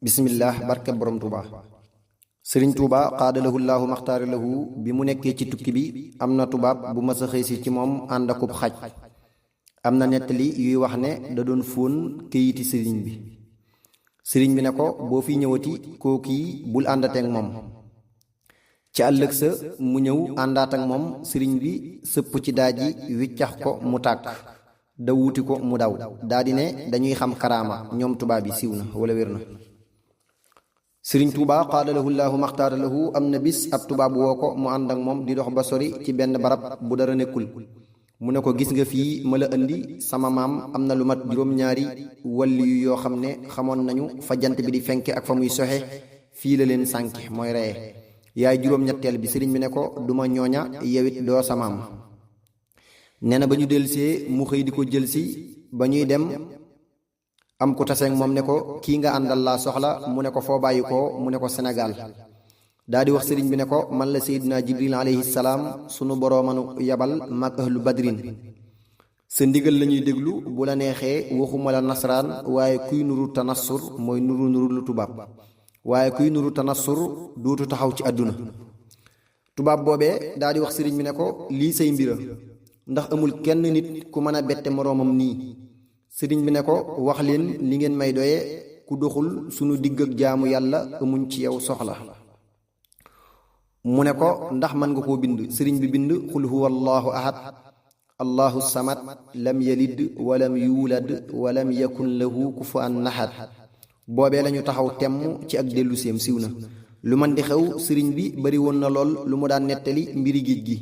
bismillah barke borom tuuba sëriñ tuuba xaadalahu llaahu maxtaara lahu bi mu nekkee ci tukki bi am na tubaab bu mas a xëy si ci moom ànd akub xaj am na nettali yuy wax ne da doon fóon këyiti sëriñ bi ne ko boo fi ñëwati kookii bul àndateek moom ci ëllëg sa mu ñëw àndaat ak moom sëriñ bi sëpp ci daaji wiccax ko mu tàkk da wuti ko mu daw daldi ne dañuy xam karaama ñoom tubaab yi siiw na wala wér na sëriñ tuuba xaadalahu llaahu maxtaara lahu am na bis ab tubaab woo ko mu ànd ak moom di dox ba sori ci benn barab bu dara nekkul mu ne ko gis nga fii ma la indi sama maam am na lu mat juróom-ñaari walli yu yoo xam ne xamoon nañu fa jant bi di fenke ak fa muy soxe fii la leen sànke mooy reye yaay juróom-ñetteel bi sëriñ bi ne ko duma ñooña yewit doo sa maam nee na ba ñu delsee mu xëy di ko jëlsi ba ñuy dem am ku taseeg moom ne ko kii nga àndal laa soxla mu ne ko foo bàyyi ko mu ne ko Sénégal daa di wax sëriñ bi ne ko man la seydina jibril alayhi salaam sunu boroomanu yabal mag ahlu badrin sa ndigal la ñuy déglu bu la neexee waxuma la nasaraan waaye kuy nuru tanassur mooy nuru lu tubaab waaye kuy nuru tanassur duutu taxaw ci àdduna tubaab boobee daa di wax sëriñ bi ne ko lii say mbira ndax amul kenn nit ku mën a bette moroomam nii sëriñ bi ne ko wax leen li ngeen may doye ku doxul sunu digg ak jaamu yàlla amuñ ci yow soxla mu ne ko ndax mën nga koo bind sëriñ bi bind xul huwa allahu ahad allahu samad lam yalid walam yuulad walam yakun lahu kufuwan ahad boobee lañu taxaw temm ci ak dellu seem siiw na lu man di xew sëriñ bi bari woon na lool lu mu daan nettali mbiri géej gi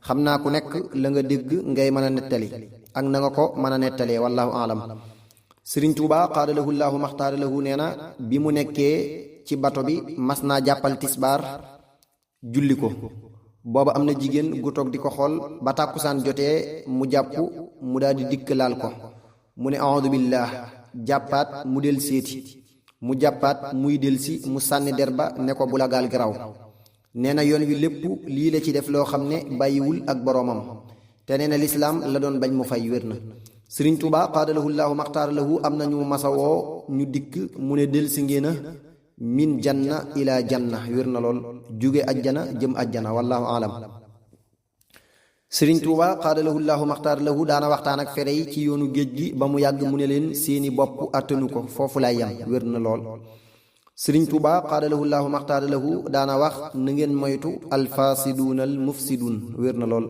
xam naa ku nekk la nga dégg ngay mën a nettali ak na nga ko mën a nettalee wallahu alam sëriñ tuuba xaadalahu llaahu maxtaara lahu nee na bi mu nekkee ci bato bi mas naa jàppal tisbaar julli ko booba am na jigéen gu toog di ko xool ba tàkkusaan jotee mu jàpp mu daal di dikk laal ko mu ne audu billah jàppaat mu del seeti mu jàppaat muy del si mu sànni der ba ne ko bu la gaal garaw nee na yoon wi lépp lii la ci def loo xam ne bàyyiwul ak boroomam te nee na lislaam la doon bañ mu fay wér na sëriñ tuuba xaadalahu llaahu maxtaara lahu am na ñu masawoo ñu dikk mu ne del si ngéena min janna ila janna wér na lool jóge ajjana jëm ajjana wallahu alam sëriñ tuuba xaadalahu llaahu maxtaara lahu daana waxtaan ak fere yi ci yoonu géej gi ba mu yàgg mu ne leen seeni bopp attanu ko foofu lay yam wér na lool sëriñ tuuba xaadalahu llaahu maxtaara lahu daana wax na ngeen moytu alfaasiduuna al mufsiduun wér na lool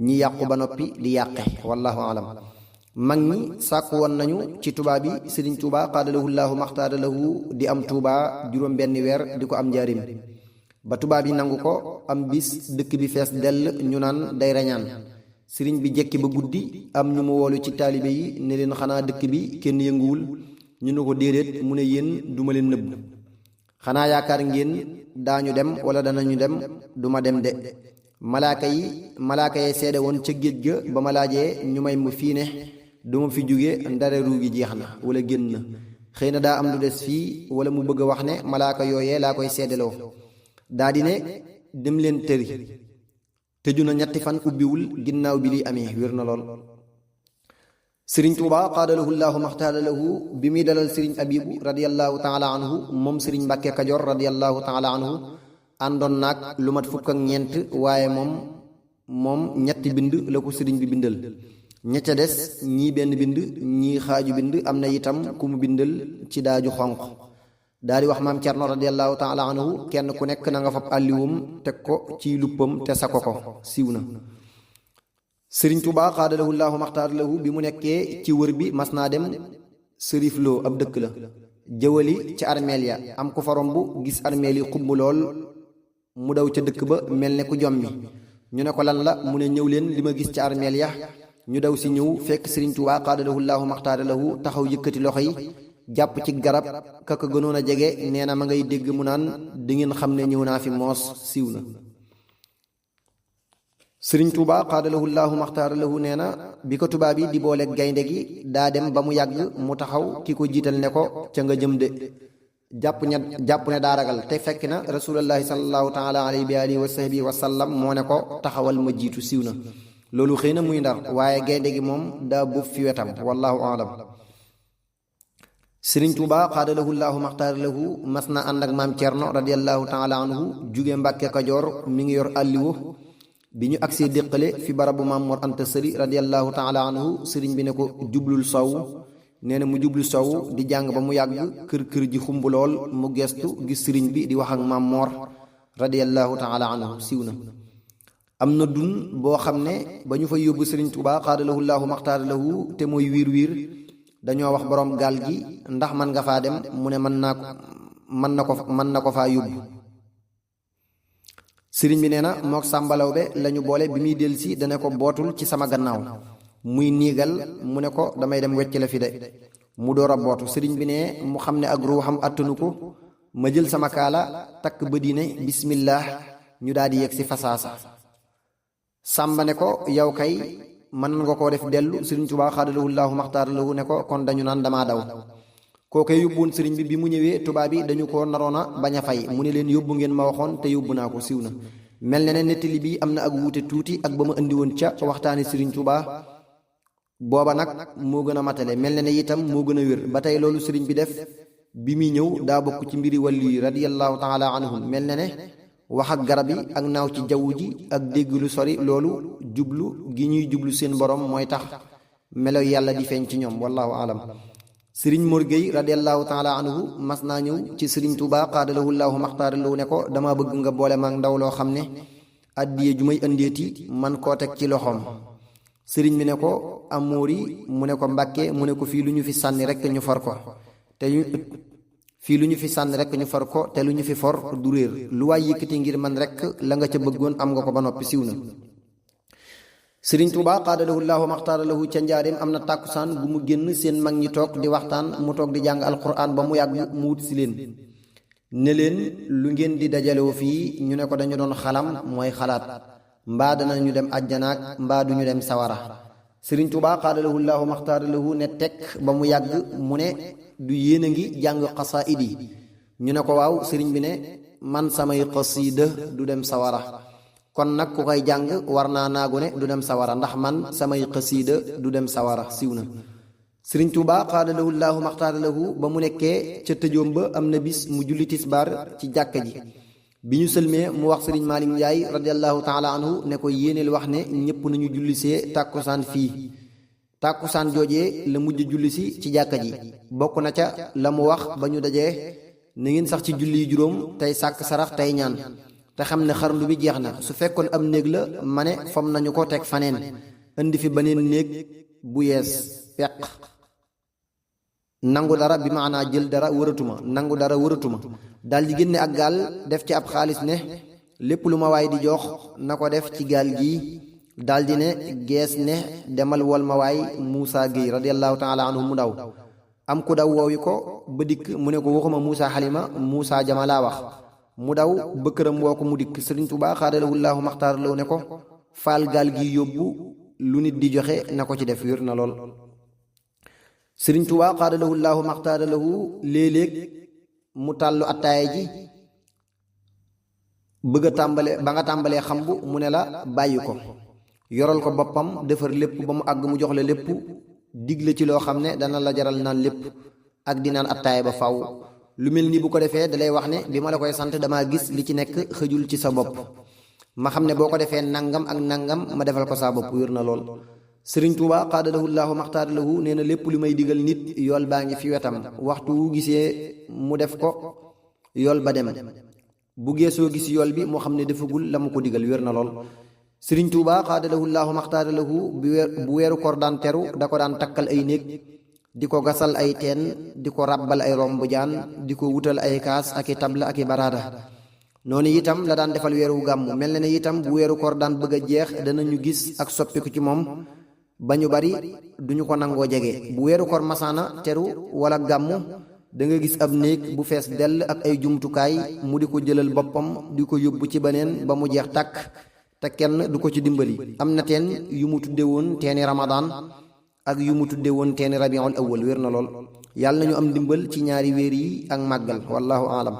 ñi yàqu ba noppi di yàqe wallahu alam mag ñi sàkku woon nañu ci tubaab yi sëriñ tuuba xaadalahu llaahu maxtaara lahu di am tuuba juróom benn weer di ko am njaarim ba tubaab yi nangu ko am bis dëkk bi fees dell ñu naan day rañaan sëriñ bi jekki ba guddi am ñu mu woolu ci taalibe yi ne leen xanaa dëkk bi kenn yënguwul ñu ne ko déedéet mu ne yéen duma leen nëbb xanaa yaakaar ngeen daañu dem wala danañu dem duma dem de malaaka yi seede woon ca géej ga ba ma laajee ñu may mu fii ne duma fi jóge ndare ruu gi jeex na wala génn na xëy na daa am lu des fii wala mu bëgg a wax ne malaaka yooyee laa koy seedeloo daa di ne dem leen tëri tëju na ñetti fan ubbiwul ginnaaw bi liy amee wér na lool sëriñ tuuba xaadalahu llaahu maxtaara lahu bi muy dalal sëriñ abibu radiallahu taala anhu moom sëriñ mbàkke kajoor radiallahu taala anhu àndoon naag lu mat fukk ak ñeent waaye moom ñetti bind la ko sëriñ bi bindal ña ca des ñii benn bind ñii xaaju bind am na itam ku mu bindal ci daaju xonq daa di wax maam cerno radiallahu taala anhu kenn ku nekk na nga fab àlliwum teg ko ci luppam te sako ko siiw na sëriñ tuuba xaadalahu llaahu maxtaara lahu bi mu nekkee ci wër bi mas naa dem sërif loo ab dëkk la jëwali ci armeel ya am ku fa romb gis armeel yi xumb lool mu daw ca dëkk ba mel ne ku jommi ñu ne ko lan la mu ne ñëw leen li ma gis ci armeel ya ñu daw si ñëw fekk sëriñ tuuba xaadalahu llaahu maxtaara lahu taxaw yëkkati loxo yi jàpp ci garab kaka gënoon a jege nee na ma ngay dégg mu naan di ngeen xam ne ñëw naa fi moos siiw na sëriñ tuuba xaadalahu llaahu maxtaara lahu nee na bi ko tubaab yi di booleeg gaynde gi daa dem ba mu yàgg mu taxaw ki ko jiital ne ko ca nga jëm de jàpp ne daa ragal te fekk na rasulullahi salallahu taala alayhi bi alihi wa sahbihi wa sallam moo ne ko taxawal ma jiitu siiw na loolu xëy na muy ndar waaye gaynde gi moom daa buuf fi wetam wallahu alam sëriñ Tuuba xaadalahu llaahu maxtaara lahu mas na ànd ak maam Cerno radiallahu taala anhu jóge Mbàkke Kajoor mi ngi yor àlliwo bi ñu agsee déqale fi barabu maam Mor Anta Sali radiallahu taala anhu sëriñ bi ne ko jublul sow nee na mu jublu sow di jàng ba mu yàgg kër ji xumb lool mu gestu gis sëriñ bi di wax ak maam Mor radiallahu taala anhu siiw na. am na dun boo xam ne ba ñu fa yóbbu sëriñ Tuuba xaadalahu llaahu maxtaara lahu te mooy wiir dañoo wax boroom gaal gi ndax man nga faa dem mu ne mën na ko faa yóbbu. sëriñ bi nee na mook sàmbalaw be lañu boole bi muy delsi dana ko bootul ci sama gannaaw muy niigal mu ne ko damay dem wecc la fi de mu door a bootu. sëriñ bi ne mu xam ne ak ruuxam attanu ko ma jël sama kaala takk ba diine bismillah ñu daal di yegg si fasaasa. sàmba ne ko yow kay mën nga koo def dellu. sëriñ Tuubaa xaadalahu llaahu maxtaara lahu ne ko kon dañu naan damaa daw. kookoy yóbbuwoon sëriñ bi mu ñëwee tubaab bi dañu ko naroon a bañ a fay mu ne leen yóbbu ngeen ma waxoon te yóbbu naa ko siiw na. mel na ne nettali bi am na ak wuute tuuti ak ba ma indi woon ca waxtaani sëriñ Tuubaa booba nag moo gën a matale mel na ne itam moo gën a wér ba tey loolu sëriñ bi def bi muy ñëw daa bokk ci mbiri wàllu yi radiyallahu taala anhum. mel na ne wax ak garab yi ak naaw ci jaww ji ak dégg lu sori loolu jublu gi ñuy jublu seen borom mooy tax melo yàlla di feeñ ci ñoom wallahu alam. sëriñ Mor Gueye radiallahu taala anhu mas naa ñëw ci sëriñ Tuuba xaadalahu llaahu maxtaara lahu ne ko dama bëgg nga boole maag ndaw loo xam ne addiye ju may ëndeeti man koo teg ci loxoom. sëriñ bi ne ko amoori mu ne ko Mbàkke mu ne ko fii lu ñu fi sànni rek ñu far ko te fii lu ñu fi sànni rek ñu far ko te lu ñu fi for du réer lu waay yëkkati ngir man rek la nga ca bëggoon am nga ko ba noppi siiw na. sëriñ Tuuba xaadalahu llaahu maxtaara lahu ca njaareem am na tàkkusaan bu mu génn seen mag ñi toog di waxtaan mu toog di jàng alquran ba mu yàgg mu wut si leen ne leen lu ngeen di dajaloo fii ñu ne ko dañu doon xalam mooy xalaat mbaa dana ñu dem àjjanaak mbaa duñu dem sawara. sëriñ Tuuba xaadalahu llaahu maxtaara lahu ne tekk ba mu yàgg mu ne du yéen a ngi jàng xasaayid yi ñu ne ko waaw sëriñ bi ne man samay xasiida du dem sawara kon nag ku koy jàng war naa naagu ne du dem sawara ndax man samay xasiida du dem sawara siiw na. sëriñ Tuuba xaadalahu llaahu maxtaara lahu ba mu nekkee ca tëjoom ba am na bis mu julli tisbaar ci jàkka ji bi ñu sëlmee mu wax sëriñ Maalik Njaay radiallahu taala anhu ne ko yéeneel wax ne ñépp nañu jullisee tàkkusaan fii. tàkkusaan joojee la mujj julli si ci jàkka ji bokk na ca la mu wax ba ñu dajee na ngeen sax ci julli yi juróom tey sàkk sarax tey ñaan te xam ne xarndu bi jeex na su fekkoon am néeg la ma ne fam nañu ko teg faneen indi fi beneen néeg bu yees peq. nangu dara bi maanaa jël dara wëratuma nangu dara wëratuma daal di génne ak gaal def ci ab xaalis ne lépp lu ma waay di jox na ko def ci gaal gii daal di ne gees ne demal wol ma waay Muusa Géy radiallahu taala anhu mu daw am ku daw woowi ko ba dikk mu ne ko waxuma Muusa Xalima Muusa Jama laa wax mu daw ba këram woo ko mu dikk sëriñ Tuuba xaadalahu llaahu maxtaara lahu ne ko faal gaal gi yóbbu lu nit di joxe na ko ci def wér na lool. sëriñ Tuuba xaadalahu llaahu maxtaara lahu léeg-léeg mu tàllu attaaya ji bëgg a tàmbalee xambu mu ne la bàyyi ko yoral ko boppam defar lépp ba mu àgg mu jox la lépp digle ci loo xam ne dana la jaral naan lépp ak di naan attaaya ba faw lu mel ni bu ko defee dalay wax ne bi ma la koy sant damaa gis li ci nekk xëjul ci sa bopp ma xam ne boo ko defee nangam ak nangam ma defal ko saa bopp wér na lool. sëriñ Tuuba xaadalahu llaahu maxtaara lahu nee na lépp lu may digal nit yool baa ngi fi wetam waxtu wu gisee mu def ko yool ba dem bu geesoo gis yool bi moo xam ne defagul la mu ko digal wér na lool. sëriñ Tuuba xaadalahu llaahu maxtaara lahu bu weeru koor daan teru da ko daan takkal ay néeg di ko gasal ay teen di ko ràbbal ay romb jaan di ko wutal ay kaas ak i tabla ak i baraada noonu itam la daan defal weeru gàmmu mel na ne itam bu weeru koor daan bëgg a jeex danañu gis ak soppiku ci moom ba ñu bari duñu ko nangoo jege bu weeru koor masaana teru wala gàmmu da nga gis ab néeg bu fees dell ak ay jumtukaay mu di ko jëlal boppam di ko yóbbu ci beneen ba mu jeex tàkk te kenn du ko ci dimbali. am na teen yu mu tudde woon teeni Ramadan ak yu mu tudde woon teeni Rabiul Awwal wér na lool. yàlla nañu am dimbal ci ñaari weer yi ak màggal wallahu aalam.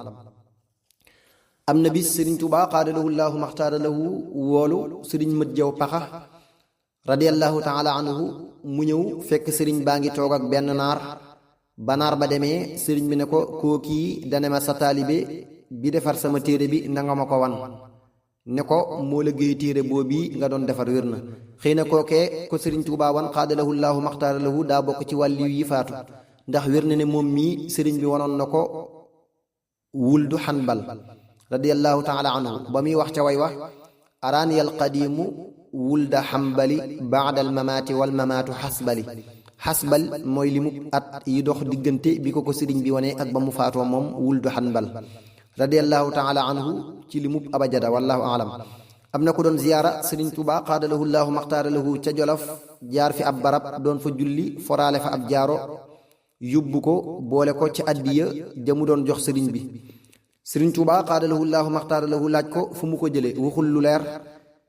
am na bis sëriñ Tuuba xaadalahu llaahu maxtaara lahu woolu sëriñ Mët Jaw Paxa radiallahu taala anhu mu ñëw fekk sëriñ baa ngi toog ak benn naar banaar ba demee sëriñ bi ne ko kookii dane ma sa taalibe bi defar sama téere bi nanga ma ko wan ne ko moo la géey téere boobu nga doon defar wér na xëy na kookee ko sëriñ Tuubaa wan xaadalahu llaahu maxtaara lahu daa bokk ci wàlliw yi faatu ndax wér na ne moom mii sëriñ bi wanoon na ko wuldu xanbal radiyallahu taala anhu ba muy wax ca way wax araani al qadiimu wulda xambali baada al mamaati wal mamaatu xasbali xasbal mooy li mu at yi dox diggante bi ko sëriñ bi wane ak ba mu faatoo moom wuldu xanbal radiyallahu taala anhu ci li mu abajada wallahu alam am na ko doon ziyaara sëriñ Tuubaa xaadalahu llaahu maxtaara lahu ca Jolof jaar fi ab barab doon fa julli foraale fa ab jaaro yóbbu ko boole ko ci addiya jamu doon jox sëriñ bi sëriñ Tuubaa xaadalahu llaahu maxtaara lahu laaj ko fu mu ko jële waxul lu leer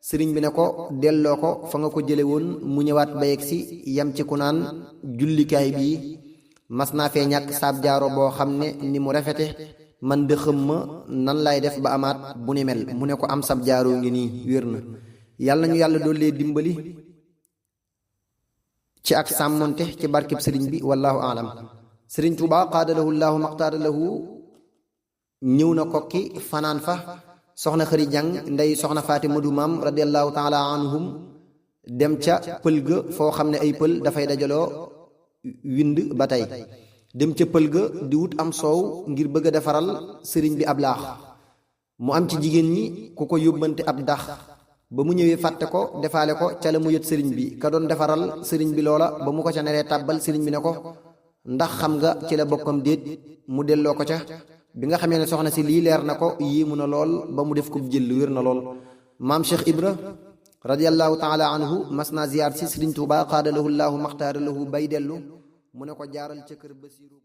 sëriñ bi ne ko delloo ko fa nga ko jële woon mu ñëwaat ba yegg si yam ci ku naan jullikaay bii mas naa fee ñàkk saab jaaro boo xam ne ni mu rafete man de xëm ma nan lay def ba amaat bu ni mel mu ne ko am sab jaaro ngi nii wér na yàlla ñu yàlla doollee dimbali ci ak sàmmonte ci barkeb sëriñ bi wallahu alam sëriñ Tuubaa xaadalahu llaahu maxtaara lahu ñëw na kokki fanaan fa soxna xëri jàng ndey soxna faati madu maam radiallahu taala anhum dem ca pël ga foo xam ne ay pël dafay dajaloo wind ba tey dem ca pël ga di wut am soow ngir bëgg a defaral sëriñ bi ab laax mu am ci jigéen ñi ku ko yóbbante ab dax ba mu ñëwee fàtte ko defaale ko ca la mu yët sëriñ bi ka doon defaral sëriñ bi loola ba mu ko ca neree tàbbal sëriñ bi ne ko ndax xam nga ci la bokkam déet mu delloo ko ca bi nga xamee ne soxna si lii leer na ko yéemu na lool ba mu def ko jël wér na lool maam Cheikh Ibra radiyallahu taala anhu mas naa ziyaar si sëriñ Tuubaa xaadalahu llaahu maxtaara lahu bay dellu mu ne ko jaaral ca kër Basiiru